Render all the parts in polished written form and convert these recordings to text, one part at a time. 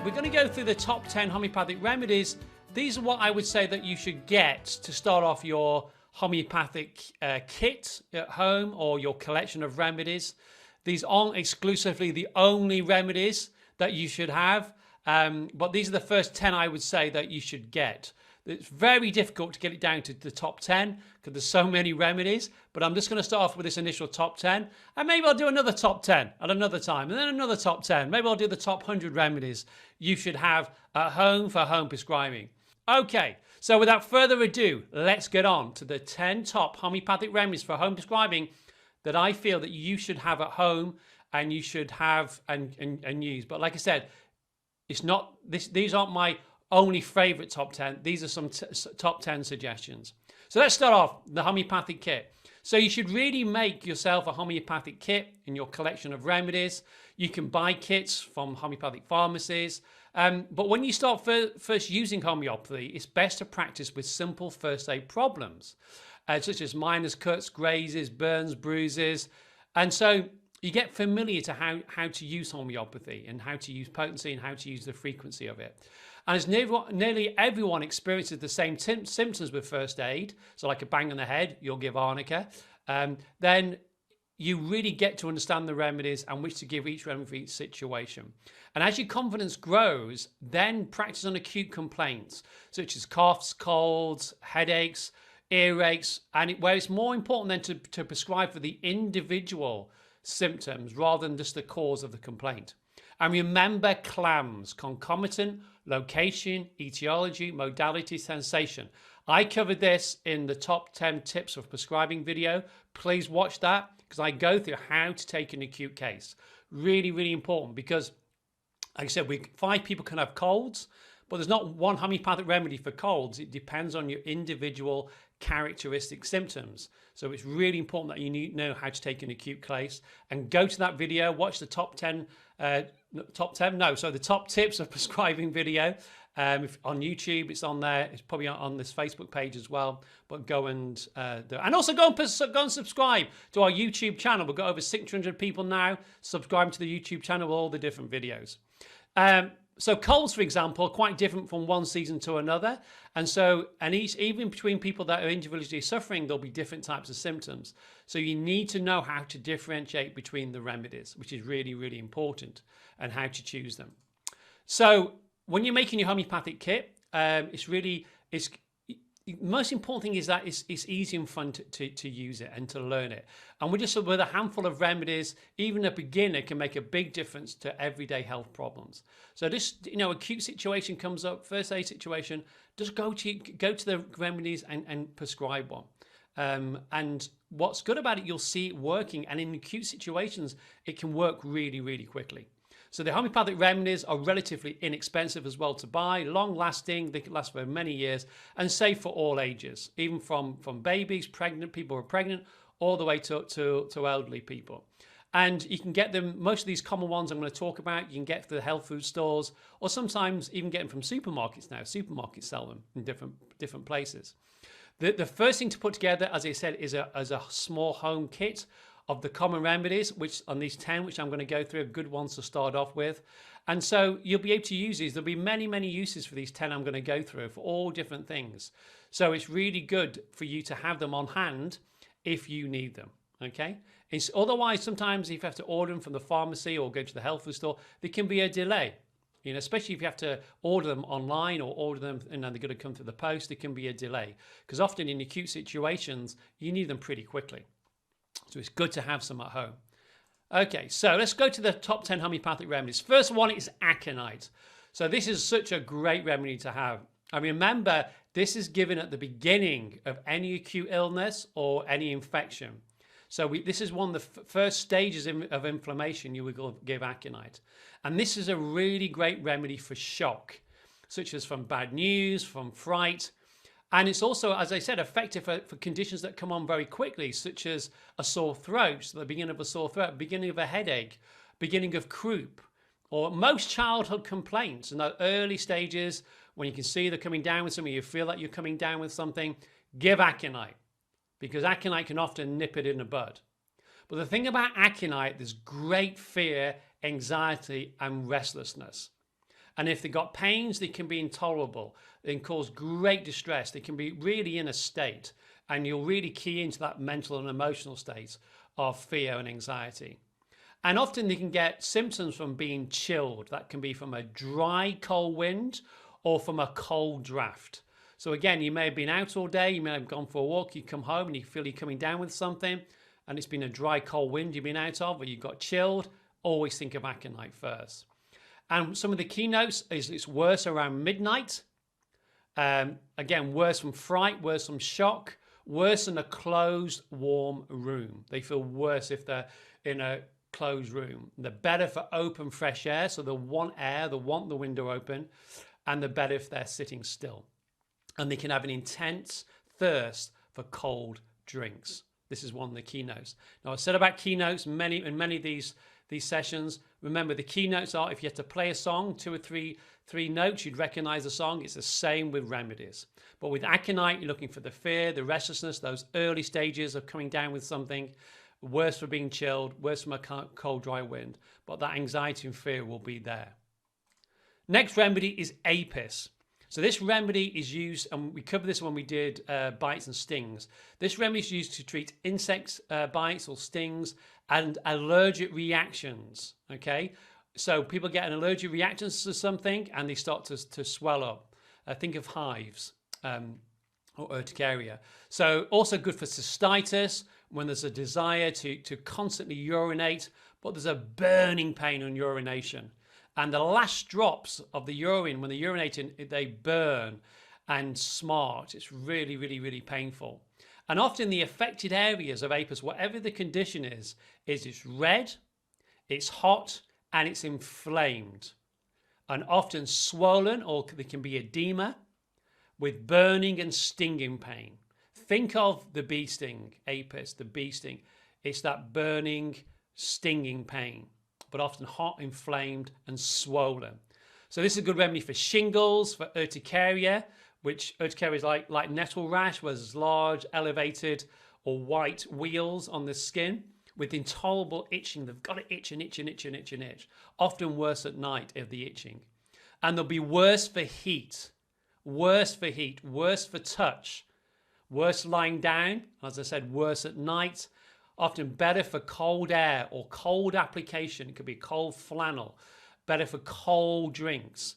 we're going to go through the top 10 homeopathic remedies. These are what I would say that you should get to start off your homeopathic kit at home or your collection of remedies. These aren't exclusively the only remedies that you should have, but these are the first 10 I would say that you should get. It's very difficult to get it down to the top 10 because there's so many remedies, but I'm just going to start off with this initial top 10, and maybe I'll do another top 10 at another time, and then another top 10. Maybe I'll do the top 100 remedies you should have at home for home prescribing. Okay, so without further ado, let's get on to the 10 top homeopathic remedies for home prescribing that I feel that you should have at home and you should have and use. But like I said, it's not these aren't my only favorite top 10. These are some top 10 suggestions. So let's start off the homeopathic kit. So you should really make yourself a homeopathic kit in your collection of remedies. You can buy kits from homeopathic pharmacies. But when you start first using homeopathy, it's best to practice with simple first aid problems, such as minor cuts, grazes, burns, bruises. And so you get familiar to how to use homeopathy and how to use potency and how to use the frequency of it. And as nearly everyone experiences the same symptoms with first aid, so like a bang on the head, you'll give arnica, then you really get to understand the remedies and which to give each remedy for each situation. And as your confidence grows, then practice on acute complaints, such as coughs, colds, headaches, earaches, and where it's more important than to prescribe for the individual symptoms rather than just the cause of the complaint. And remember clams: concomitant, location, etiology, modality, sensation. I covered this in the top 10 tips of prescribing video. Please watch that because I go through how to take an acute case. Really, really important because, like I said, 5 people can have colds, but there's not one homeopathic remedy for colds. It depends on your individual characteristic symptoms. So it's really important that you know how to take an acute case and go to that video, watch the the top tips of prescribing video. On YouTube, it's on there. It's probably on this Facebook page as well. But go and do it. And also go and subscribe to our YouTube channel. We've got over 600 people now subscribing to the YouTube channel with all the different videos. So colds, for example, are quite different from one season to another. And even between people that are individually suffering, there'll be different types of symptoms. So you need to know how to differentiate between the remedies, which is really, really important, and how to choose them. So when you're making your homeopathic kit, the most important thing is that it's easy and fun to use it and to learn it. And with a handful of remedies, even a beginner can make a big difference to everyday health problems. So just, acute situation comes up, first aid situation, just go to the remedies and prescribe one. And what's good about it, you'll see it working. And in acute situations, it can work really, really quickly. So the homeopathic remedies are relatively inexpensive as well to buy, long-lasting, they can last for many years, and safe for all ages, even from babies, pregnant, people who are pregnant, all the way to elderly people. And you can get them, most of these common ones I'm going to talk about, you can get to the health food stores, or sometimes even get them from supermarkets now. Supermarkets sell them in different places. The first thing to put together, as I said, is a small home kit of the common remedies, which on these 10, which I'm going to go through, are good ones to start off with. And so you'll be able to use these. There'll be many, many uses for these 10 I'm going to go through for all different things. So it's really good for you to have them on hand if you need them, okay? Otherwise, sometimes if you have to order them from the pharmacy or go to the health food store, there can be a delay. Especially if you have to order them online or order them and they're going to come through the post, there can be a delay. Because often in acute situations, you need them pretty quickly. So it's good to have some at home. Okay, so let's go to the top 10 homeopathic remedies. First one is Aconite. So this is such a great remedy to have. And remember, this is given at the beginning of any acute illness or any infection. So this is one of the first stages of inflammation you will give Aconite. And this is a really great remedy for shock, such as from bad news, from fright. And it's also, as I said, effective for conditions that come on very quickly, such as a sore throat, so the beginning of a sore throat, beginning of a headache, beginning of croup, or most childhood complaints in the early stages when you can see they're coming down with something, you feel like you're coming down with something, give Aconite, because Aconite can often nip it in the bud. But the thing about Aconite, there's great fear, anxiety, and restlessness. And if they've got pains, they can be intolerable. They can cause great distress. They can be really in a state, and you'll really key into that mental and emotional state of fear and anxiety. And often they can get symptoms from being chilled. That can be from a dry, cold wind or from a cold draft. So again, you may have been out all day, you may have gone for a walk, you come home and you feel you're coming down with something, and it's been a dry, cold wind you've been out of, or you got chilled. Always think of aconite first. And some of the keynotes is it's worse around midnight. Again, worse from fright, worse from shock, worse in a closed, warm room. They feel worse if they're in a closed room. They're better for open, fresh air. So they'll want air, they'll want the window open, and they're better if they're sitting still. And they can have an intense thirst for cold drinks. This is one of the keynotes. Now, I said about keynotes in many of these sessions. Remember, the keynotes are if you have to play a song, 2 or 3 notes, you'd recognize the song. It's the same with remedies. But with aconite, you're looking for the fear, the restlessness, those early stages of coming down with something, worse for being chilled, worse from a cold, dry wind. But that anxiety and fear will be there. Next remedy is apis. So this remedy is used, and we covered this when we did bites and stings. This remedy is used to treat insect bites or stings and allergic reactions, okay? So people get an allergic reaction to something and they start to swell up. Think of hives or urticaria. So also good for cystitis, when there's a desire to constantly urinate, but there's a burning pain on urination. And the last drops of the urine, when they're urinating, they burn and smart. It's really, really, really painful. And often the affected areas of apis, whatever the condition is it's red, it's hot, and it's inflamed. And often swollen, or there can be edema with burning and stinging pain. Think of the bee sting, apis, the bee sting. It's that burning, stinging pain, but often hot, inflamed, and swollen. So this is a good remedy for shingles, for urticaria, which urticaria is like nettle rash, where there's large, elevated, or white wheals on the skin with intolerable itching. They've got to itch and itch and itch and itch and itch. Often worse at night of the itching. And they'll be worse for heat, worse for touch, worse lying down, as I said, worse at night. Often better for cold air or cold application. It could be cold flannel, better for cold drinks.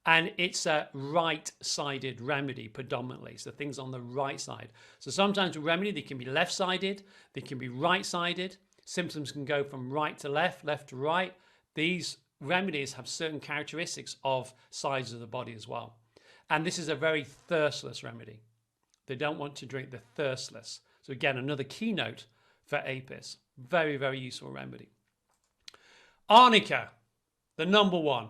And it's a right-sided remedy predominantly. So things on the right side. So sometimes a remedy, they can be left-sided, they can be right-sided. Symptoms can go from right to left, left to right. These remedies have certain characteristics of sides of the body as well. And this is a very thirstless remedy. They don't want to drink, they're thirstless. So again, another keynote for apis. Very, very useful remedy. Arnica, the number one.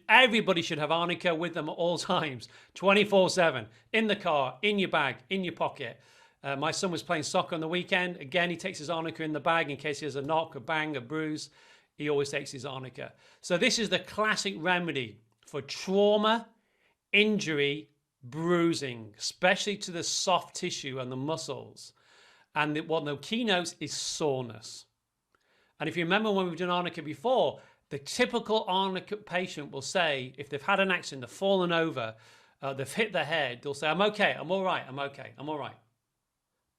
Everybody should have arnica with them at all times, 24/7, in the car, in your bag, in your pocket. My son was playing soccer on the weekend. Again, he takes his arnica in the bag in case he has a knock, a bang, a bruise. He always takes his arnica. So this is the classic remedy for trauma, injury, bruising, especially to the soft tissue and the muscles. And one of the keynotes is soreness. And if you remember when we've done arnica before, the typical arnica patient will say, if they've had an accident, they've fallen over, they've hit their head, they'll say, I'm okay, I'm all right, I'm okay, I'm all right.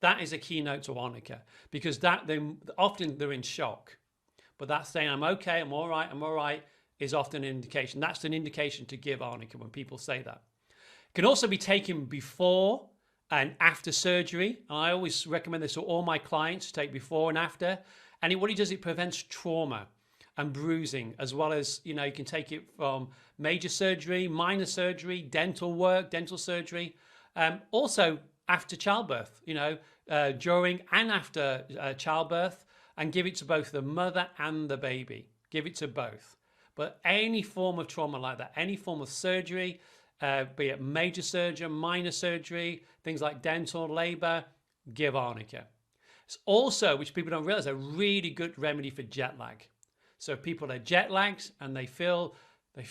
That is a keynote to arnica, because often they're in shock. But that saying, I'm okay, I'm all right, is often an indication. That's an indication to give arnica when people say that. It can also be taken before and after surgery. And I always recommend this to all my clients to take before and after. And what it does, it prevents trauma and bruising, as well as, you can take it from major surgery, minor surgery, dental work, dental surgery. Also after childbirth, during and after childbirth, and give it to both the mother and the baby. Give it to both. But any form of trauma like that, any form of surgery, be it major surgery, minor surgery, things like dental, labor, give arnica. It's also, which people don't realize, a really good remedy for jet lag. So if people are jet lagged and they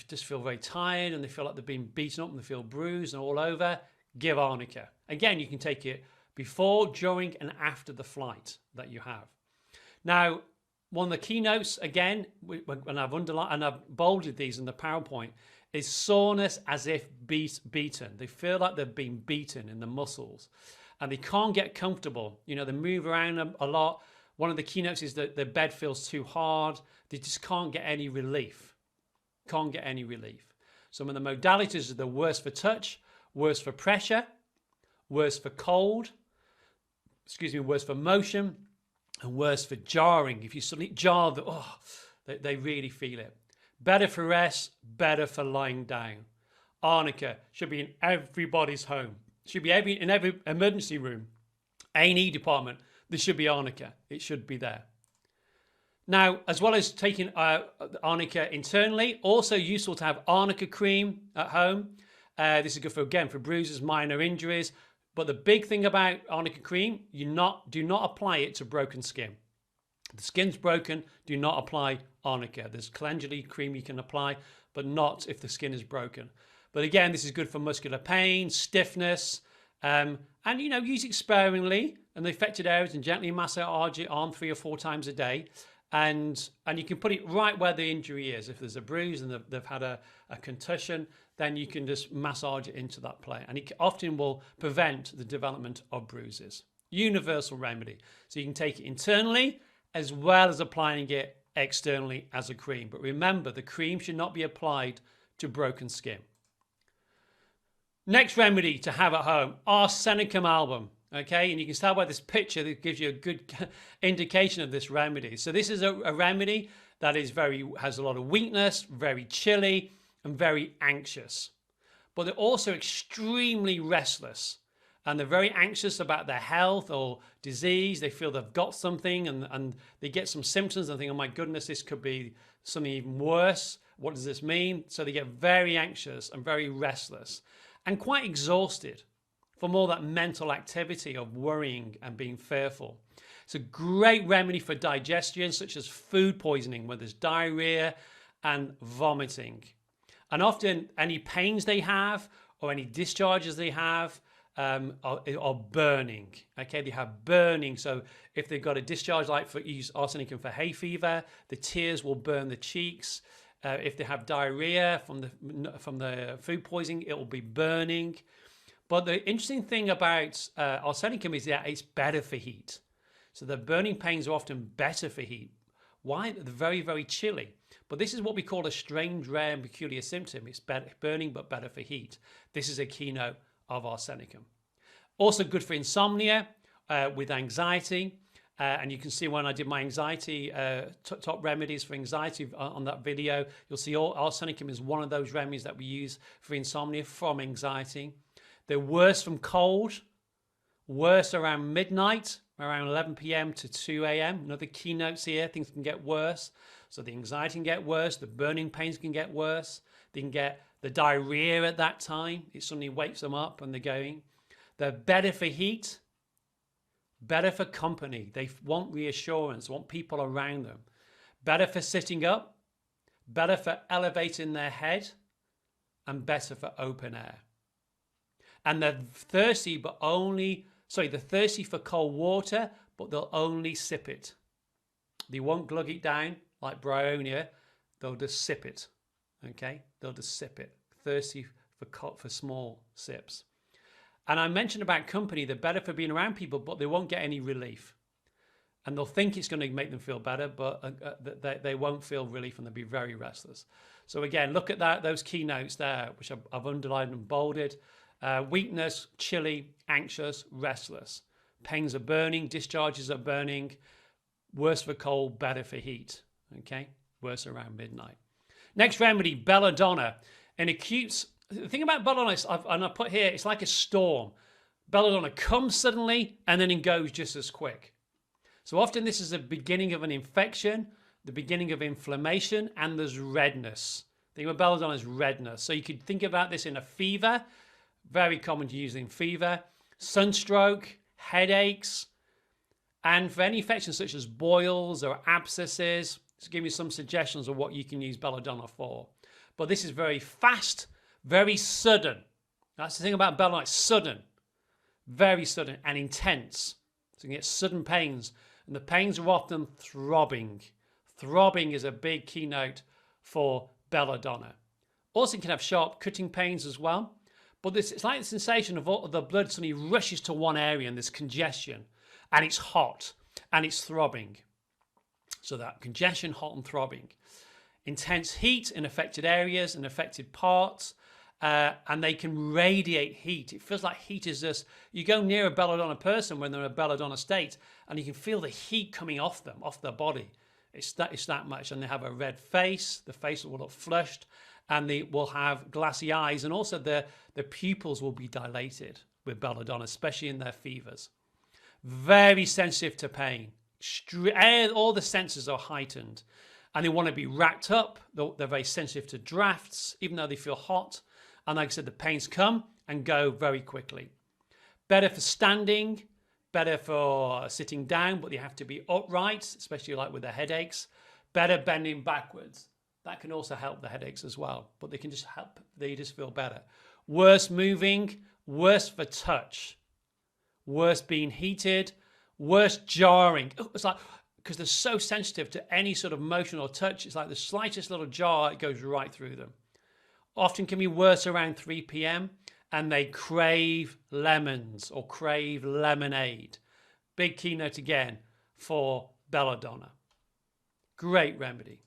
just feel very tired and they feel like they've been beaten up and they feel bruised and all over, give arnica. Again, you can take it before, during, and after the flight that you have. Now, one of the keynotes, again, and I've underlined and I've bolded these in the PowerPoint, is soreness as if beaten. They feel like they've been beaten in the muscles and they can't get comfortable. You know, they move around a lot. One of the keynotes is that the bed feels too hard. They just can't get any relief. Can't get any relief. Some of the modalities are the worst for touch, worse for pressure, worse for cold, worse for motion, and worse for jarring. If you suddenly jar, they really feel it. Better for rest, better for lying down. Arnica should be in everybody's home. Should be in every emergency room, A&E department. There should be Arnica. It should be there. Now, as well as taking Arnica internally, also useful to have Arnica Cream at home. This is good for, again, for bruises, minor injuries. But the big thing about Arnica Cream, do not apply it to broken skin. If the skin's broken, do not apply Arnica. There's calendula cream you can apply, but not if the skin is broken. But again, this is good for muscular pain, stiffness, and you know, use it sparingly in the affected areas and gently massage it on 3 or 4 times a day. And you can put it right where the injury is. If there's a bruise and they've had a concussion, then you can just massage it into that place. And it often will prevent the development of bruises. Universal remedy. So you can take it internally as well as applying it externally as a cream. But remember, the cream should not be applied to broken skin. Next remedy to have at home, Arsenicum album. Okay, and you can tell by this picture that gives you a good indication of this remedy. So this is a remedy that is has a lot of weakness, very chilly, and very anxious. But they're also extremely restless. And they're very anxious about their health or disease. They feel they've got something and they get some symptoms and think, oh my goodness, this could be something even worse. What does this mean? So they get very anxious and very restless and quite exhausted from all that mental activity of worrying and being fearful. It's a great remedy for digestion, such as food poisoning, where there's diarrhea and vomiting. And often any pains they have or any discharges they have are burning. Okay, they have burning. So if they've got a discharge, like use arsenicum for hay fever, the tears will burn the cheeks. If they have diarrhea from the food poisoning, it will be burning. But the interesting thing about arsenicum is that it's better for heat. So the burning pains are often better for heat. Why? They're very, very chilly. But this is what we call a strange, rare, and peculiar symptom. It's burning, but better for heat. This is a keynote of arsenicum. Also good for insomnia, with anxiety. And you can see when I did my anxiety, top remedies for anxiety on that video, you'll see arsenicum is one of those remedies that we use for insomnia from anxiety. They're worse from cold, worse around midnight, around 11 p.m. to 2 a.m. Another keynotes here, things can get worse. So the anxiety can get worse, the burning pains can get worse. They can get the diarrhea at that time. It suddenly wakes them up and they're going. They're better for heat, better for company. They want reassurance, want people around them. Better for sitting up, better for elevating their head, and better for open air. And they're thirsty, they're thirsty for cold water, but they'll only sip it. They won't glug it down like bryonia. They'll just sip it. Okay? They'll just sip it. Thirsty for small sips. And I mentioned about company, they're better for being around people, but they won't get any relief. And they'll think it's going to make them feel better, but they won't feel relief and they'll be very restless. So again, look at those keynotes there, which I've underlined and bolded. Weakness, chilly, anxious, restless. Pains are burning, discharges are burning. Worse for cold, better for heat. Okay, worse around midnight. Next remedy, Belladonna. The thing about Belladonna, and I put here, it's like a storm. Belladonna comes suddenly and then it goes just as quick. So often this is the beginning of an infection, the beginning of inflammation, and there's redness. The thing about Belladonna is redness. So you could think about this in a fever. Very common to use in fever, sunstroke, headaches, and for any infections such as boils or abscesses. To give you some suggestions of what you can use Belladonna for. But this is very fast, very sudden. That's the thing about Belladonna, it's sudden, very sudden and intense. So you can get sudden pains, and the pains are often throbbing. Throbbing is a big keynote for Belladonna. Also, you can have sharp cutting pains as well. But this, it's like the sensation of all the blood suddenly rushes to one area and there's congestion and it's hot and it's throbbing. So that congestion, hot and throbbing. Intense heat in affected areas and affected parts. And they can radiate heat. It feels like heat is just, you go near a Belladonna person when they're in a Belladonna state and you can feel the heat coming off them, off their body. It's that much. And they have a red face, the face will look flushed, and they will have glassy eyes, and also the pupils will be dilated with Belladonna, especially in their fevers. Very sensitive to pain. All the senses are heightened, and they want to be wrapped up. They're very sensitive to drafts, even though they feel hot. And like I said, the pains come and go very quickly. Better for standing, better for sitting down, but they have to be upright, especially like with the headaches. Better bending backwards. That can also help the headaches as well, but they can just help, they just feel better. Worse moving, worse for touch, worse being heated, worse jarring. It's like, because they're so sensitive to any sort of motion or touch, it's like the slightest little jar, it goes right through them. Often can be worse around 3 p.m. and they crave lemons or crave lemonade. Big keynote again for Belladonna. Great remedy.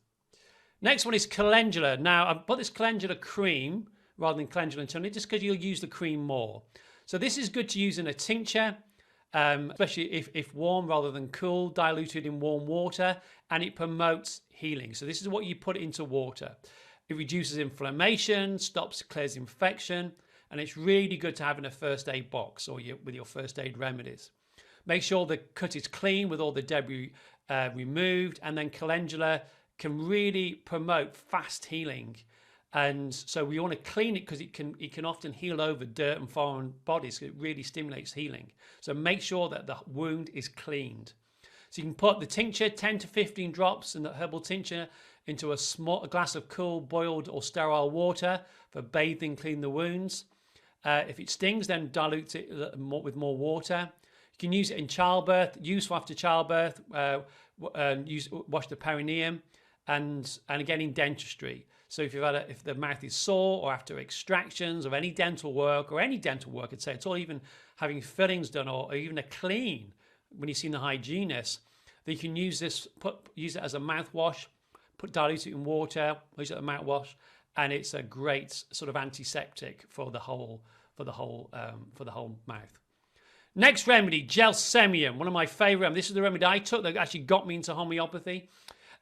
Next one is calendula. Now, I've put this calendula cream rather than calendula internally just because you'll use the cream more. So this is good to use in a tincture, especially if warm rather than cool, diluted in warm water, and it promotes healing. So this is what you put into water. It reduces inflammation, clears infection, and it's really good to have in a first aid box or with your first aid remedies. Make sure the cut is clean with all the debris removed, and then calendula can really promote fast healing. And so we want to clean it because it can often heal over dirt and foreign bodies. It really stimulates healing. So make sure that the wound is cleaned. So you can put the tincture, 10 to 15 drops in the herbal tincture, into a glass of cool, boiled or sterile water for bathing, clean the wounds. If it stings, then dilute it with more water. You can use it in childbirth, useful after childbirth, wash the perineum, and again in dentistry. So if if the mouth is sore or after extractions or any dental work, I'd say it's all, even having fillings done or even a clean, when you've seen the hygienist, then you can use this, use it as a mouthwash, dilute it in water, use it as a mouthwash, and it's a great sort of antiseptic for the whole mouth. Next remedy, Gelsemium, one of my favorite. This is the remedy I took that actually got me into homeopathy.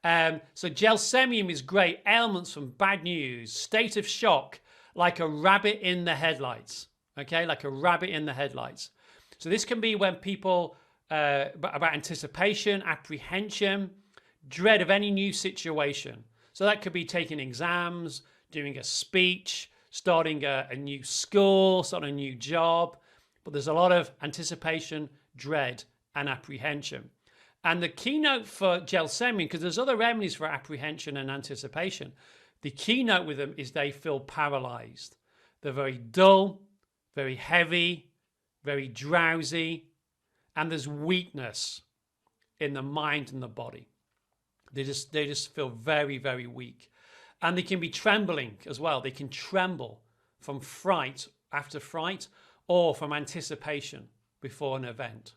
So Gelsemium is great. Ailments from bad news, state of shock, like a rabbit in the headlights. Okay, like a rabbit in the headlights. So this can be when people about anticipation, apprehension, dread of any new situation. So that could be taking exams, doing a speech, starting a new school, starting a new job. But there's a lot of anticipation, dread, and apprehension. And the keynote for Gelsemium, because there's other remedies for apprehension and anticipation, the keynote with them is they feel paralyzed. They're very dull, very heavy, very drowsy, and there's weakness in the mind and the body. They just feel very, very weak. And they can be trembling as well. They can tremble from fright after fright or from anticipation before an event.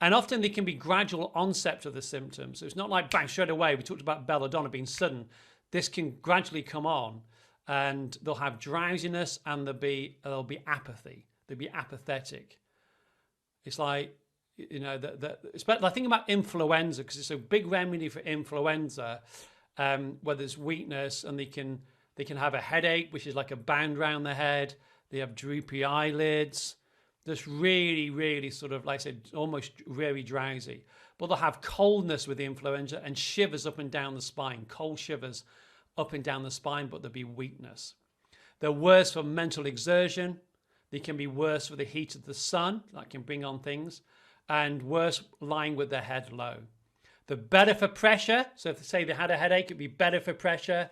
And often they can be gradual onset of the symptoms. So it's not like bang, straight away. We talked about Belladonna being sudden. This can gradually come on, and they'll have drowsiness, and there'll be apathy. They'll be apathetic. It's like, you know, I think about influenza, because it's a big remedy for influenza, where there's weakness, and they can have a headache, which is like a band around the head. They have droopy eyelids. Just really, really sort of, like I said, almost very drowsy. But they'll have coldness with the influenza and shivers up and down the spine, cold shivers up and down the spine, but there'll be weakness. They're worse for mental exertion. They can be worse for the heat of the sun, that can bring on things, and worse lying with their head low. They're better for pressure. So if they say they had a headache, it'd be better for pressure,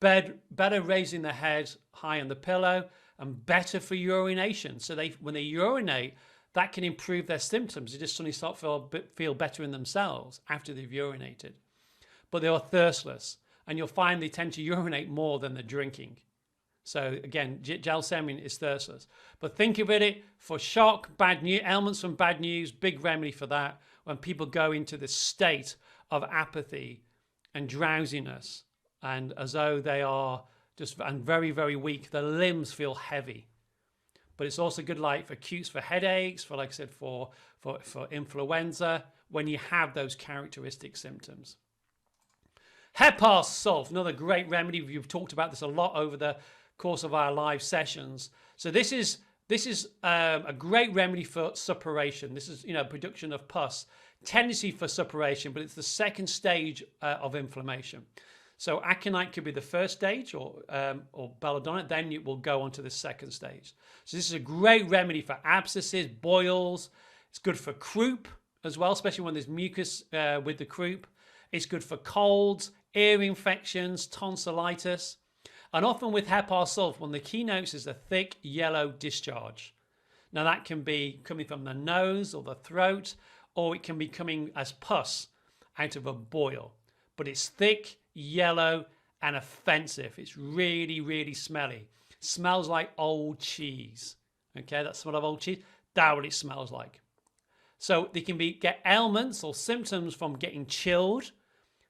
better raising the head high on the pillow, and better for urination. So when they urinate, that can improve their symptoms. They just suddenly start feel better in themselves after they've urinated. But they are thirstless, and you'll find they tend to urinate more than they're drinking. So again, Gelsemium is thyrsus. But think of it for shock, bad news, ailments from bad news, big remedy for that. When people go into this state of apathy and drowsiness, and as though they are just and very, very weak, their limbs feel heavy. But it's also good like for acutes, for headaches, for like I said, for influenza, when you have those characteristic symptoms. Hepar sulph, another great remedy. We've talked about this a lot over the course of our live sessions. So this is a great remedy for suppuration. This is production of pus, tendency for suppuration, but it's the second stage of inflammation. So aconite could be the first stage, or belladonna. Then it will go on to the second stage. So this is a great remedy for abscesses, boils. It's good for croup as well, especially when there's mucus with the croup. It's good for colds, ear infections, tonsillitis. And often with Hepar sulph, one of the keynotes is a thick yellow discharge. Now that can be coming from the nose or the throat, or it can be coming as pus out of a boil. But it's thick, yellow, and offensive. It's really, really smelly. Smells like old cheese. Okay, that smell of old cheese, that's what it smells like. So they can get ailments or symptoms from getting chilled,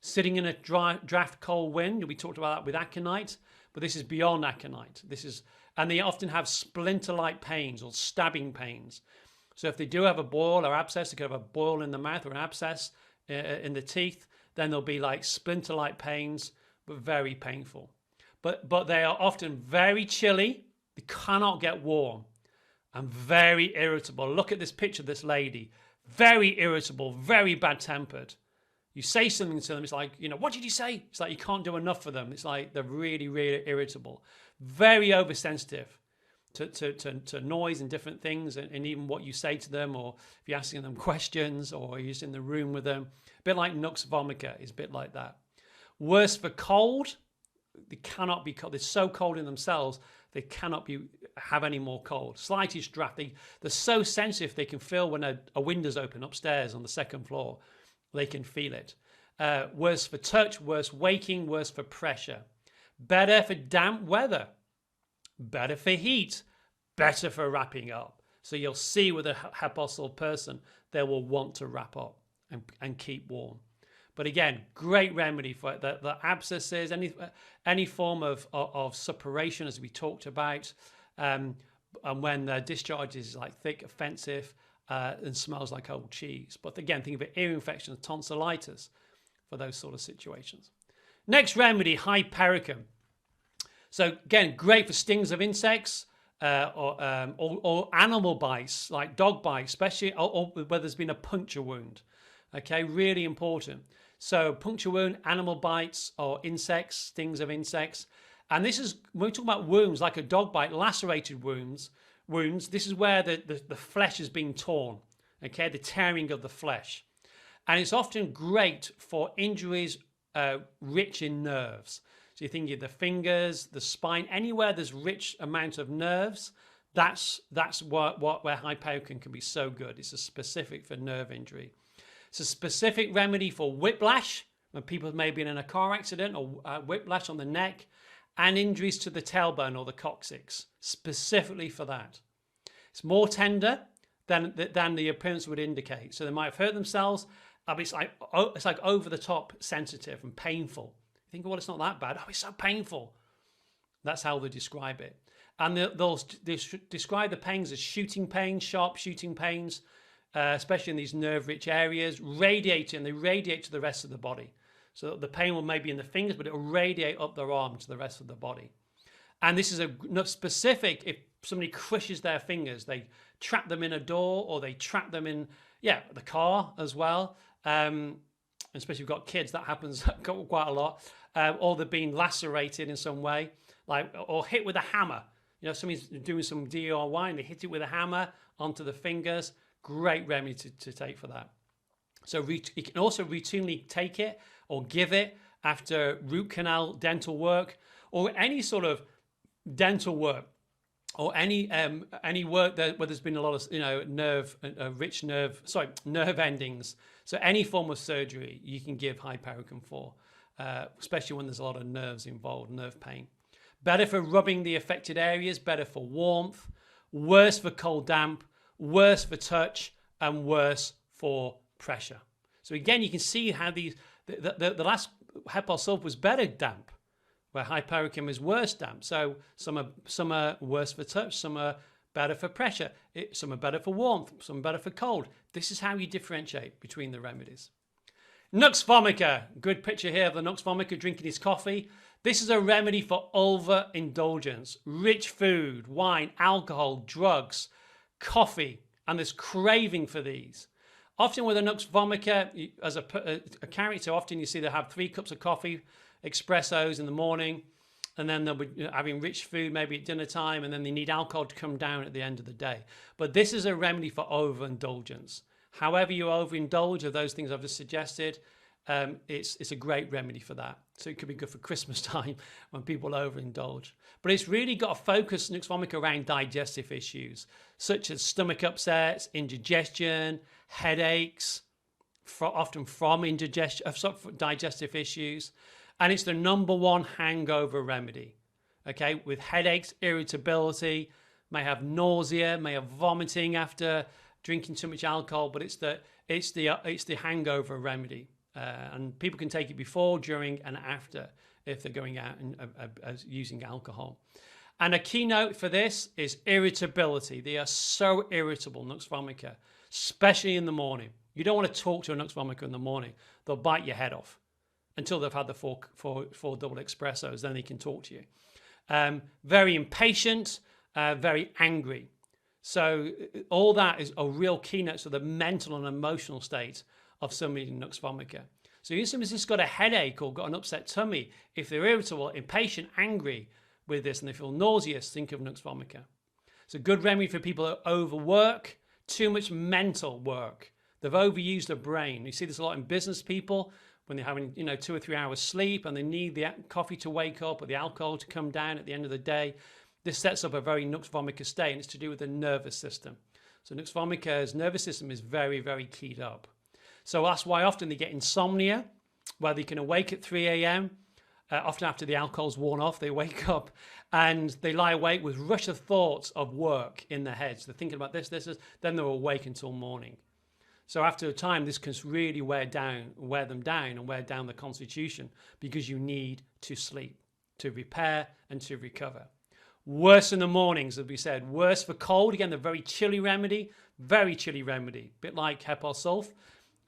sitting in a draft cold wind. We talked about that with aconite, but this is beyond aconite. And they often have splinter-like pains or stabbing pains. So if they do have a boil or abscess, they could have a boil in the mouth or an abscess in the teeth, then there'll be like splinter-like pains, but very painful. But they are often very chilly. They cannot get warm, and very irritable. Look at this picture of this lady. Very irritable, very bad-tempered. You say something to them, it's like, what did you say? It's like you can't do enough for them. It's like they're really, really irritable. Very oversensitive to noise and different things, and even what you say to them, or if you're asking them questions, or you're just in the room with them. A bit like Nux Vomica is a bit like that. Worse for cold, they cannot be cold. They're so cold in themselves, they cannot have any more cold. Slightest draft, they're so sensitive they can feel when a window's open upstairs on the second floor. They can feel it. Worse for touch, worse waking, worse for pressure. Better for damp weather. Better for heat. Better for wrapping up. So you'll see with a Hepar sulph person, they will want to wrap up and keep warm. But again, great remedy for the abscesses, any form of suppuration, as we talked about, and when the discharge is like thick, offensive, and smells like old cheese. But again, think of it, ear infections, tonsillitis, for those sort of situations. Next remedy, Hypericum. So again, great for stings of insects or animal bites, like dog bites, especially or where there's been a puncture wound. Okay, really important. So puncture wound, animal bites, or insects, stings of insects. And this is, when we talk about wounds, like a dog bite, lacerated wounds, this is where the flesh is being torn, okay, the tearing of the flesh. And it's often great for injuries rich in nerves. So you think of the fingers, the spine, anywhere there's rich amount of nerves, that's where Hypericum can be so good. It's a specific for nerve injury. It's a specific remedy for whiplash, when people may be in a car accident, or whiplash on the neck, and injuries to the tailbone or the coccyx, specifically for that. It's more tender than the appearance would indicate. So they might have hurt themselves, but it's like over the top sensitive and painful. You think, well, it's not that bad. Oh, it's so painful. That's how they describe it. And they describe the pains as shooting pains, sharp shooting pains, especially in these nerve-rich areas, radiating. They radiate to the rest of the body. So the pain will maybe in the fingers, but it will radiate up their arm to the rest of the body. And this is a specific, if somebody crushes their fingers, they trap them in a door, or they trap them in, the car as well. Especially if you've got kids, that happens quite a lot. Or they're being lacerated in some way, or hit with a hammer. Somebody's doing some DIY and they hit it with a hammer onto the fingers. Great remedy to take for that. So you can also routinely take it or give it after root canal dental work, or any sort of dental work, or any work where there's been a lot of nerve endings. So any form of surgery you can give Hypericum for, especially when there's a lot of nerves involved, nerve pain. better for rubbing the affected areas, better for warmth, worse for cold damp, worse for touch, and worse for pressure. So again, you can see how the last Hepar sulph was better damp, where Hypericum is worse damp. So some are worse for touch, some are better for pressure, some are better for warmth, some are better for cold. This is how you differentiate between the remedies. Nux Vomica, good picture here of the Nux Vomica drinking his coffee. This is a remedy for overindulgence, rich food, wine, alcohol, drugs, coffee, and this craving for these. Often with a Nux Vomica, as a character, often you see they have 3 cups of coffee, espressos in the morning, and then they'll be having rich food maybe at dinner time, and then they need alcohol to come down at the end of the day. But this is a remedy for overindulgence. However you overindulge of those things I've just suggested, it's a great remedy for that. So it could be good for Christmas time when people overindulge. But it's really got to focus Nux Vomica around digestive issues, such as stomach upsets, indigestion, headaches, often from digestive issues. And it's the #1 hangover remedy. Okay, with headaches, irritability, may have nausea, may have vomiting after drinking too much alcohol, but it's the hangover remedy, and people can take it before, during, and after if they're going out and using alcohol. And a keynote for this is irritability. They are so irritable, Nux Vomica, especially in the morning. You don't want to talk to a Nux Vomica in the morning; they'll bite your head off until they've had the four double espressos. Then they can talk to you. Very impatient, very angry. So all that is a real keynote to the mental and emotional state of somebody in Nux Vomica. So if somebody's just got a headache or got an upset tummy, if they're irritable, impatient, angry with this, and they feel nauseous, think of Nux Vomica. It's a good remedy for people that overwork, too much mental work. They've overused their brain. You see this a lot in business people when they're having 2 or 3 hours sleep and they need the coffee to wake up or the alcohol to come down at the end of the day. This sets up a very Nux Vomica state, and it's to do with the nervous system. So Nux Vomica's nervous system is very, very keyed up. So that's why often they get insomnia, where they can awake at 3 a.m. Often after the alcohol's worn off, they wake up and they lie awake with rush of thoughts of work in their heads. They're thinking about this, then they're awake until morning. So after a time, this can really wear them down and wear down the constitution, because you need to sleep, to repair and to recover. Worse in the mornings, as we said. Worse for cold. Again, the very chilly remedy. Bit like Hepar sulph.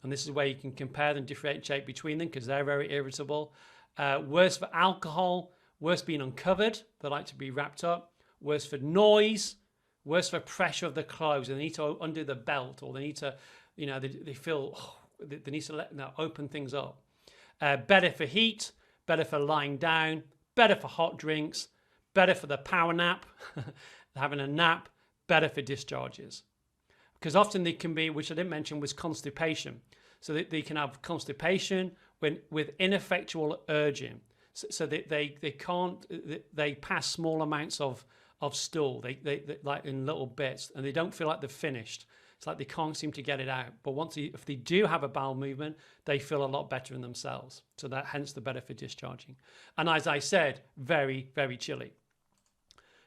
And this is where you can compare them, differentiate between them, because they're very irritable. Worse for alcohol. Worse being uncovered. They like to be wrapped up. Worse for noise. Worse for pressure of the clothes. They need to undo the belt, or they need to, they feel, they need to open things up. Better for heat. Better for lying down. Better for hot drinks. Better for the power nap, having a nap, better for discharges. Because often they can be, which I didn't mention, was constipation. So they can have constipation with ineffectual urging. So they pass small amounts of stool, they like in little bits, and they don't feel like they're finished. It's like they can't seem to get it out. But if they do have a bowel movement, they feel a lot better in themselves. So that hence the better for discharging. And as I said, very, very chilly.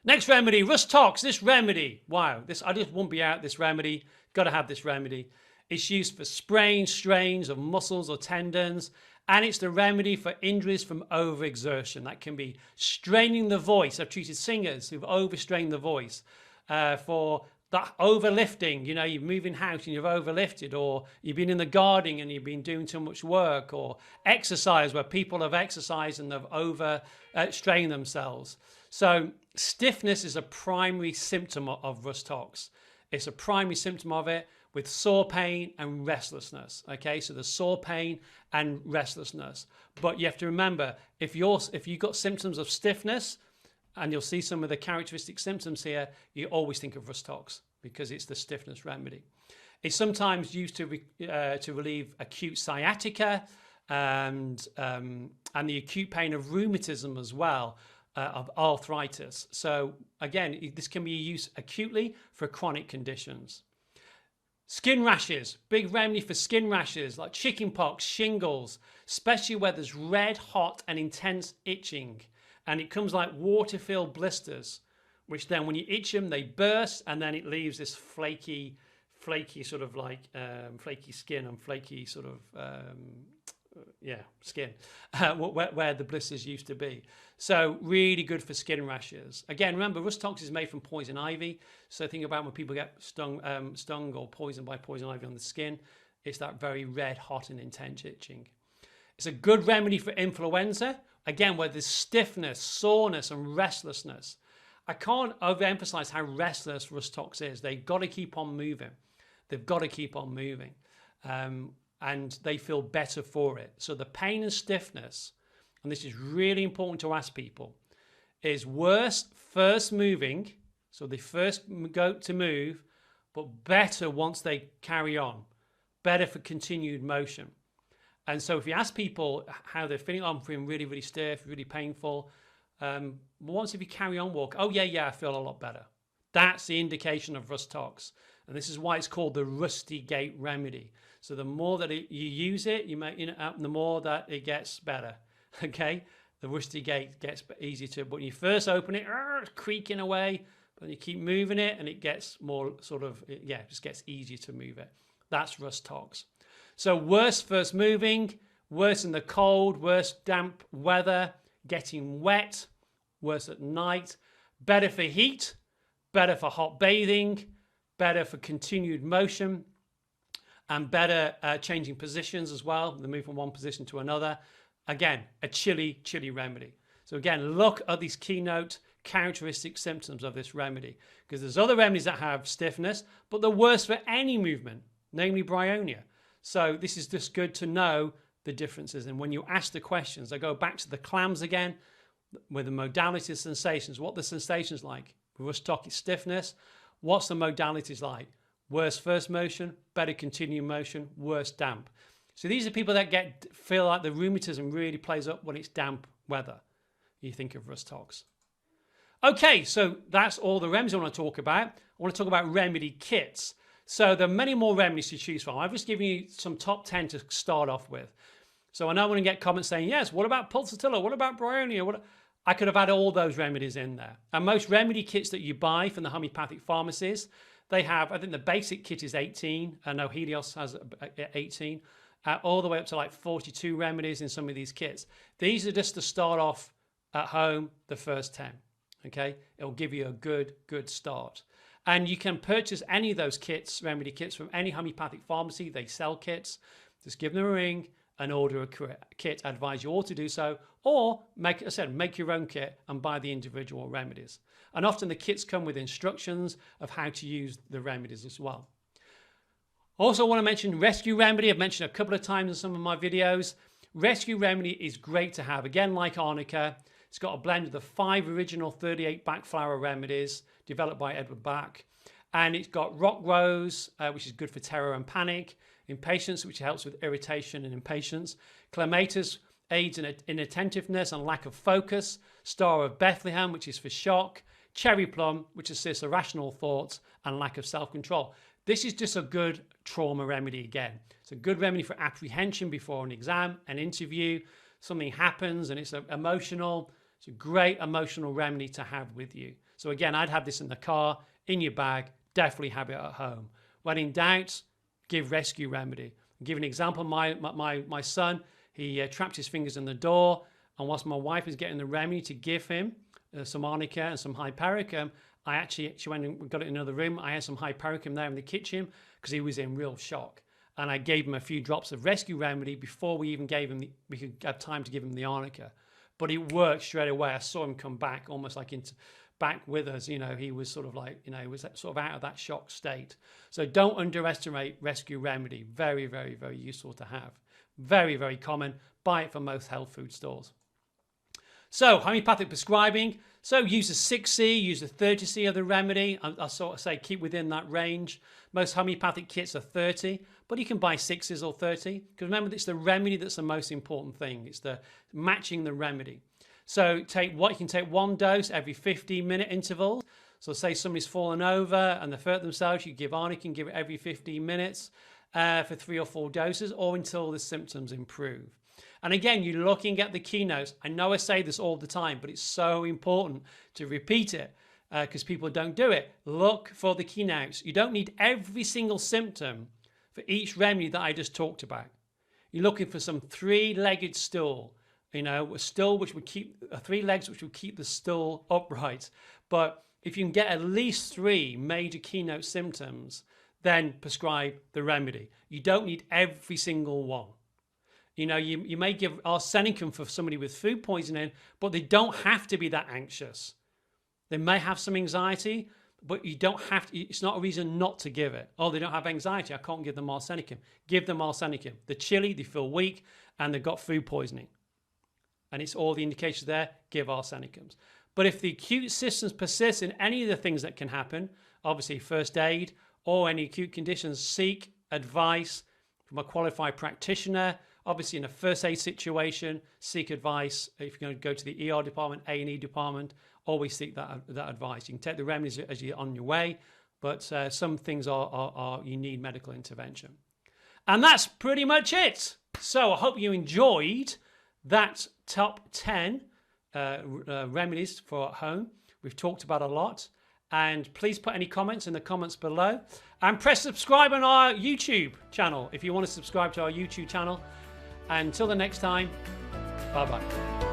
Next remedy, Rhus Tox. This remedy, wow, I just won't be out this remedy. Got to have this remedy. It's used for sprains, strains of muscles or tendons, and it's the remedy for injuries from overexertion. That can be straining the voice. I've treated singers who've overstrained the voice for that overlifting. You're moving house and you've overlifted, or you've been in the gardening and you've been doing too much work, or exercise where people have exercised and they've overstrained themselves. So stiffness is a primary symptom of Rhus Tox. It's a primary symptom of it, with sore pain and restlessness. Okay, so there's sore pain and restlessness. But you have to remember, if you've got symptoms of stiffness, and you'll see some of the characteristic symptoms here, you always think of Rhus Tox, because it's the stiffness remedy. It's sometimes used to relieve acute sciatica and the acute pain of rheumatism as well, of arthritis. So again, this can be used acutely for chronic conditions. Skin rashes, big remedy for skin rashes like chickenpox, shingles, especially where there's red, hot and intense itching. and it comes like water-filled blisters, which then when you itch them, they burst, and then it leaves this flaky sort of like flaky skin and flaky sort of skin where the blisters used to be. So really good for skin rashes. Again, remember, Rhus Tox is made from poison ivy. So think about when people get stung or poisoned by poison ivy on the skin. It's that very red, hot and intense itching. It's a good remedy for influenza. Again, where there's stiffness, soreness and restlessness. I can't overemphasize how restless Rhus Tox is. They've got to keep on moving. They've got to keep on moving. And they feel better for it. So the pain and stiffness, and this is really important to ask people, is worse first moving, so they first go to move, but better once they carry on, better for continued motion. And so if you ask people how they're feeling, I'm feeling really, really stiff, really painful, once if you carry on walk, oh yeah, I feel a lot better. That's the indication of Rhus Tox. And this is why it's called the Rusty Gate remedy. So the more that you use it, the more that it gets better. Okay, the Rusty Gate gets easier to. But when you first open it, it's creaking away. But you keep moving it, and it gets more sort of it just gets easier to move it. That's Rhus Tox. So worse first moving, worse in the cold, worse damp weather, getting wet, worse at night. Better for heat, better for hot bathing, better for continued motion, and better changing positions as well. They move from one position to another. Again, a chilly remedy. So again, look at these keynote characteristic symptoms of this remedy, because there's other remedies that have stiffness, but they're worse for any movement, namely bryonia. So this is just good to know the differences. And when you ask the questions, I go back to the clams again, with the modality of sensations. What the sensations like? Rhus Tox stiffness. What's the modalities like? Worse first motion, better continued motion, worse damp. So these are people that feel like the rheumatism really plays up when it's damp weather. You think of Rhus Tox. Okay, so that's all the remedies I want to talk about. I want to talk about remedy kits. So there are many more remedies to choose from. I've just given you some top 10 to start off with. So I know I'm going to get comments saying, yes, what about pulsatilla? What about bryonia? I could have had all those remedies in there. And most remedy kits that you buy from the homeopathic pharmacies, they have, I think the basic kit is 18. I know Helios has 18. All the way up to like 42 remedies in some of these kits. These are just to start off at home, the first 10. Okay, it'll give you a good start. And you can purchase any of those kits, remedy kits, from any homeopathic pharmacy. They sell kits. Just give them a ring and order a kit. I advise you all to do so, or make your own kit and buy the individual remedies. And often the kits come with instructions of how to use the remedies as well. Also, I want to mention Rescue Remedy. I've mentioned a couple of times in some of my videos. Rescue Remedy is great to have. Again, like Arnica, it's got a blend of the 5 original 38 Bach flower remedies developed by Edward Bach. And it's got Rock Rose, which is good for terror and panic. Impatience, which helps with irritation and impatience. Clematis aids in inattentiveness and lack of focus. Star of Bethlehem, which is for shock. Cherry Plum, which assists irrational thoughts and lack of self-control. This is just a good trauma remedy again. It's a good remedy for apprehension before an exam, an interview. Something happens and it's emotional. It's a great emotional remedy to have with you. So again, I'd have this in the car, in your bag, definitely have it at home. When in doubt, give Rescue Remedy. I'll give an example. My son, he trapped his fingers in the door, and whilst my wife was getting the remedy to give him some Arnica and some Hypericum, she went and got it in another room. I had some Hypericum there in the kitchen because he was in real shock. And I gave him a few drops of Rescue Remedy before we even we could have time to give him the Arnica. But it worked straight away. I saw him come back almost like back with us. He was sort of like, he was sort of out of that shock state. So don't underestimate Rescue Remedy. Very, very, very useful to have. Very, very common. Buy it from most health food stores. So homeopathic prescribing. So use the 6C, use the 30C of the remedy. I sort of say keep within that range. Most homeopathic kits are 30, but you can buy 6s or 30. Because remember, it's the remedy that's the most important thing. It's the matching the remedy. So you can take one dose every 15-minute intervals. So say somebody's fallen over and they've hurt themselves, you give Arnica and give it every 15 minutes for 3 or 4 doses or until the symptoms improve. And again, you're looking at the keynotes. I know I say this all the time, but it's so important to repeat it because people don't do it. Look for the keynotes. You don't need every single symptom for each remedy that I just talked about. You're looking for some three-legged stool, a stool which would keep 3 legs, which would keep the stool upright. But if you can get at least 3 major keynote symptoms, then prescribe the remedy. You don't need every single one. You may give arsenicum for somebody with food poisoning, but they don't have to be that anxious. They may have some anxiety, but you don't have to. It's not a reason not to give it. Oh, they don't have anxiety, I can't give them arsenicum. Give them arsenicum. They're chilly, they feel weak, and they've got food poisoning. And it's all the indications there, give arsenicums. But if the acute symptoms persist in any of the things that can happen, obviously first aid or any acute conditions, seek advice from a qualified practitioner. Obviously in a first aid situation, seek advice. If you're going to go to the ER department, A&E department, always seek that advice. You can take the remedies as you're on your way, but some things you need medical intervention. And that's pretty much it. So I hope you enjoyed that top 10 remedies for at home. We've talked about a lot. And please put any comments in the comments below. And press subscribe on our YouTube channel if you want to subscribe to our YouTube channel. And until the next time, bye-bye.